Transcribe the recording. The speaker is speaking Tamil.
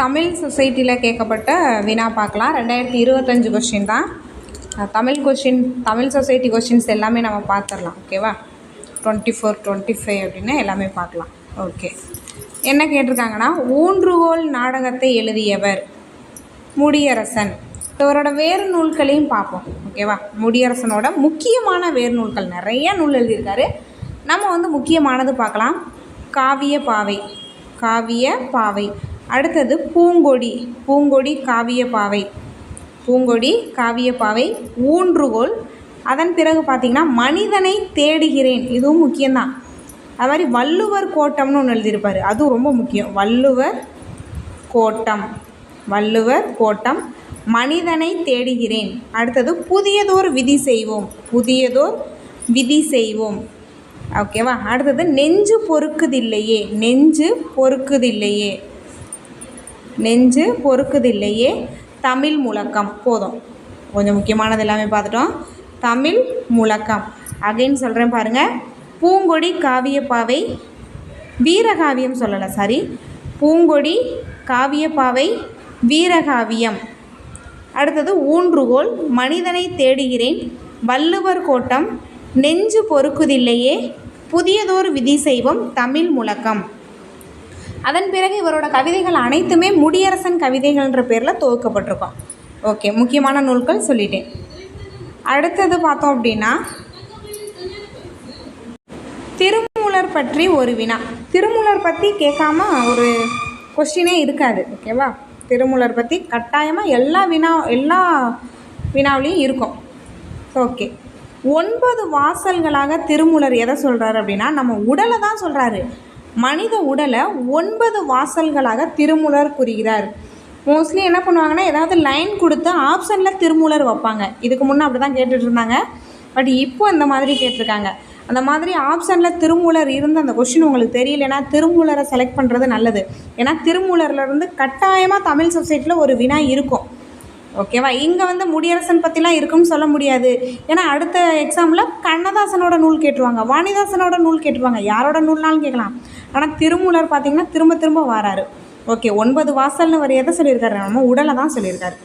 தமிழ் சொசைட்டியில் கேட்கப்பட்ட வினா பார்க்கலாம். 2025 கொஸ்டின் தான். தமிழ் சொசைட்டி கொஸ்டின்ஸ் எல்லாமே நம்ம பார்த்துடலாம். ஓகேவா? 24, 25 அப்படின்னு எல்லாமே பார்க்கலாம். ஓகே, என்ன கேட்டிருக்காங்கன்னா, ஊன்றுகோல் நாடகத்தை எழுதியவர் முடியரசன். இவரோட வேறு நூல்களையும் பார்ப்போம். ஓகேவா? முடியரசனோட முக்கியமான வேறு நூல்கள் நிறைய நூல் எழுதியிருக்காரு. நம்ம முக்கியமானது பார்க்கலாம். காவிய பாவை. அடுத்தது பூங்கொடி காவிய பாவை, ஊன்றுகோல். அதன் பிறகு பார்த்திங்கன்னா மனிதனை தேடுகிறேன், இதுவும் முக்கியம்தான். அது மாதிரி வள்ளுவர் கோட்டம்னு ஒன்று எழுதியிருப்பார், அதுவும் ரொம்ப முக்கியம். வள்ளுவர் கோட்டம், மனிதனை தேடுகிறேன். அடுத்தது புதியதோர் விதி செய்வோம். ஓகேவா? அடுத்தது நெஞ்சு பொறுக்குதில்லையே தமிழ் முழக்கம். போதும், கொஞ்சம் முக்கியமானது எல்லாமே பார்த்துட்டோம். தமிழ் முழக்கம் அகைன் சொல்கிறேன் பாருங்கள். பூங்கொடி காவியப்பாவை வீரகாவியம் சொல்லலை, சாரி. பூங்கொடி காவியப்பாவை வீரகாவியம். அடுத்தது ஊன்றுகோல், மனிதனை தேடுகிறேன், வள்ளுவர் கோட்டம், நெஞ்சு பொறுக்குதில்லையே, புதியதோர் விதி செய்வோம், தமிழ் முழக்கம். அதன் பிறகு இவரோட கவிதைகள் அனைத்துமே முடியரசன் கவிதைகள்ன்ற பேரில் தொகுக்கப்பட்டிருக்கோம். ஓகே, முக்கியமான நூல்கள் சொல்லிட்டேன். அடுத்தது பார்த்தோம் அப்படின்னா, திருமூலர் பற்றி ஒரு வினா. திருமூலர் பற்றி கேட்காம ஒரு கொஸ்டினே இருக்காது. ஓகேவா? திருமூலர் பற்றி கட்டாயமாக எல்லா வினாவிலையும் இருக்கும். ஓகே, 9 வாசல்களாக திருமூலர் எதை சொல்கிறார் அப்படின்னா, நம்ம உடலை தான் சொல்கிறாரு. மனித உடலை 9 வாசல்களாக திருமூலர் கூறுகிறார். மோஸ்ட்லி என்ன பண்ணுவாங்கன்னா, ஏதாவது லைன் கொடுத்து ஆப்ஷனில் திருமூலர் வைப்பாங்க. இதுக்கு முன்னே அப்படி தான் கேட்டுட்டு இருந்தாங்க. பட் இப்போ இந்த மாதிரி கேட்டிருக்காங்க. அந்த மாதிரி ஆப்ஷனில் திருமூலர் இருந்து அந்த கொஷின் உங்களுக்கு தெரியலைன்னா திருமூலரை செலக்ட் பண்ணுறது நல்லது. ஏன்னா திருமூலர்லேருந்து கட்டாயமாக தமிழ் சொசைட்டியில் ஒரு வினா இருக்கும். ஓகேவா? இங்கே முடியரசன் பற்றிலாம் இருக்குன்னு சொல்ல முடியாது. ஏன்னா அடுத்த எக்ஸாமில் கண்ணதாசனோட நூல் கேட்டுருவாங்க, வாணிதாசனோட நூல் கேட்டுருவாங்க, யாரோட நூல்னாலும் கேட்கலாம். ஆனால் திருமூலர் பார்த்திங்கன்னா திரும்ப வராரு. ஓகே, 9 வாசல்னு வர எதை சொல்லியிருக்காரு? நம்ம உடலை தான் சொல்லியிருக்காரு.